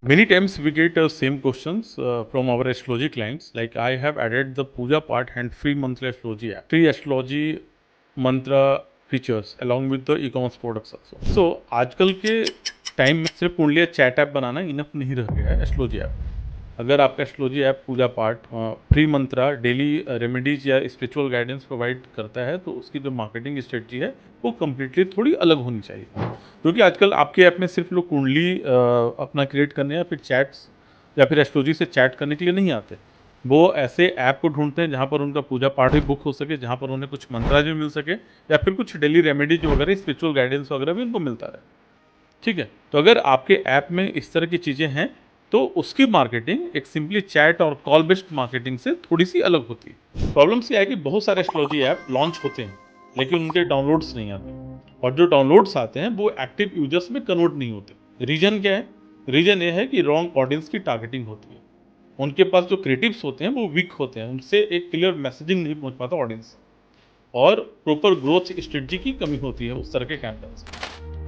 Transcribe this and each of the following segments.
Many times we get same questions from our astrology clients. Like I have added the puja part and free monthly astrology app, free astrology mantra features along with the e-commerce products also. So आजकल के time में सिर्फ कुंडली chat app बनाना enough नहीं रह गया है astrology app. अगर आपका एस्ट्रोलॉजी ऐप पूजा पाठ फ्री मंत्रा डेली रेमेडीज या स्पिरिचुअल गाइडेंस प्रोवाइड करता है तो उसकी जो मार्केटिंग स्ट्रेटजी है वो कम्प्लीटली थोड़ी अलग होनी चाहिए, क्योंकि आजकल आपके ऐप में सिर्फ लोग कुंडली अपना क्रिएट करने या फिर चैट्स या फिर एस्ट्रोलॉजी से चैट करने के लिए नहीं आते। वो ऐसे ऐप को ढूंढते हैं जहाँ पर उनका पूजा पाठ भी बुक हो सके, जहाँ पर उन्हें कुछ मंत्रा भी मिल सके या फिर कुछ डेली रेमेडीज वगैरह स्पिरिचुअल गाइडेंस वगैरह भी उनको मिलता रहे। ठीक है, तो अगर आपके ऐप में इस तरह की चीज़ें हैं तो उसकी मार्केटिंग एक सिंपली चैट और कॉल बेस्ड मार्केटिंग से थोड़ी सी अलग होती है। प्रॉब्लम्स ये है कि बहुत सारे एस्ट्रोलॉजी ऐप लॉन्च होते हैं लेकिन उनके डाउनलोड्स नहीं आते, और जो डाउनलोड्स आते हैं वो एक्टिव यूजर्स में कन्वर्ट नहीं होते। रीजन क्या है? रीजन ये है कि रॉन्ग ऑडियंस की टारगेटिंग होती है। उनके पास जो क्रिएटिव्स होते हैं वो वीक होते हैं, उनसे एक क्लियर मैसेजिंग नहीं पहुंच पाता ऑडियंस, और प्रॉपर ग्रोथ स्ट्रेटजी की कमी होती है उस तरह के कैंपेन्स।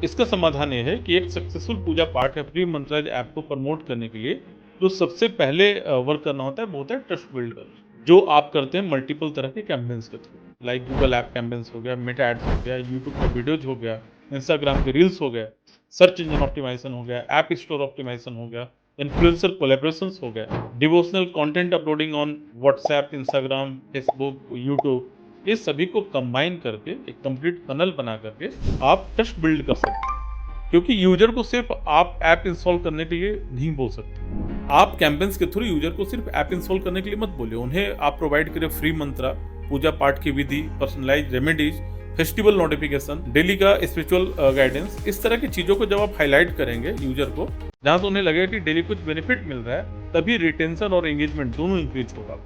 इसका समाधान ये है कि एक सक्सेसफुल पूजा पाठ या फ्री मंत्राज ऐप को प्रमोट करने के लिए जो सबसे पहले वर्क करना होता है वो होता है ट्रस्ट बिल्ड करना, जो आप करते हैं मल्टीपल तरह के कैंपेन्स के through. Like Google app campaigns हो गया, मेटा एड्स हो गया, यूट्यूब पर वीडियोज हो गया, इंस्टाग्राम के रील्स हो गया, सर्च इंजन ऑप्टिमाइजेशन हो गया, ऐप स्टोर ऑप्टिमाइजेशन हो गया, इन्फ्लुएंसर कोलैबोरेशंस हो गया, devotional content uploading on WhatsApp, Instagram, Facebook, YouTube, ये सभी को कंबाइन करके एक कंप्लीट फनल बना करके आप ट्रस्ट बिल्ड कर सकते हैं। क्योंकि यूजर को सिर्फ आप ऐप इंस्टॉल करने के लिए नहीं बोल सकते, आप कैंपेन्स के थ्रू यूजर को सिर्फ ऐप इंस्टॉल करने के लिए मत बोलिए, उन्हें आप प्रोवाइड करें फ्री मंत्रा, पूजा पाठ की विधि, personalise remedies, festival notification, daily का स्पिरिचुअल गाइडेंस। इस तरह की चीजों को जब आप हाईलाइट करेंगे यूजर को, जहां तो उन्हें लगेगा कि डेली कुछ बेनिफिट मिल रहा है, तभी रिटेंशन और एंगेजमेंट दोनों इंक्रीज होगा।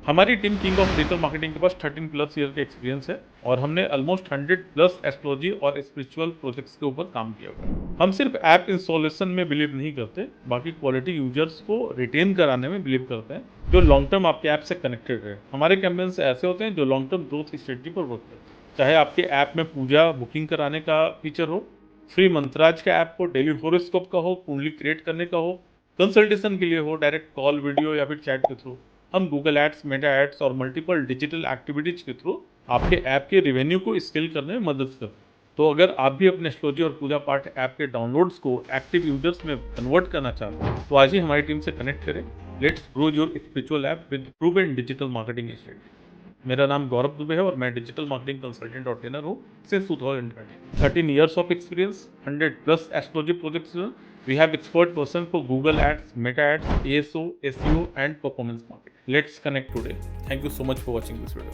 हमारी team king of digital marketing के पास 13+ ईयर का एक्सपीरियंस है और हमने ऑलमोस्ट 100+ एस्ट्रोलॉजी और स्पिरिचुअल प्रोजेक्ट्स के ऊपर काम किया हुआ है। हम सिर्फ ऐप इंस्टॉलेशन में बिलीव नहीं करते, बाकी क्वालिटी यूजर्स को रिटेन कराने में बिलीव करते हैं, जो लॉन्ग टर्म आपके ऐप से कनेक्टेड है। हमारे कैंपेन्स ऐसे होते हैं जो लॉन्ग टर्म ग्रोथ स्ट्रेटजी पर वर्क करते हैं। चाहे आपके ऐप में पूजा बुकिंग कराने का फीचर हो, फ्री मंत्राज का ऐप हो, डेली होरोस्कोप का हो, कुंडली क्रिएट करने का हो, कंसल्टेशन के लिए हो, डायरेक्ट कॉल, वीडियो या फिर चैट के थ्रू, हम गूगल एड्स, मेटा एड्स और मल्टीपल डिजिटल एक्टिविटीज के थ्रू आपके ऐप के रेवेन्यू को स्केल करने में मदद करते हैं। तो अगर आप भी अपने एस्ट्रोलॉजी और पूजा पाठ ऐप के डाउनलोड्स को एक्टिव यूजर्स में कन्वर्ट करना चाहते हैं तो आज ही हमारी टीम से कनेक्ट करें। Let's grow your spiritual app with proven digital marketing strategy. मेरा नाम गौरव दुबे है और मैं डिजिटल मार्केटिंग कंसल्टेंट और ट्रेनर हूँ since 2013। 13 years of experience, 100+ astrology projects. We have expert person for Google Ads, Meta Ads, ASO, SEO, and performance marketing. Let's connect today. Thank you so much for watching this video.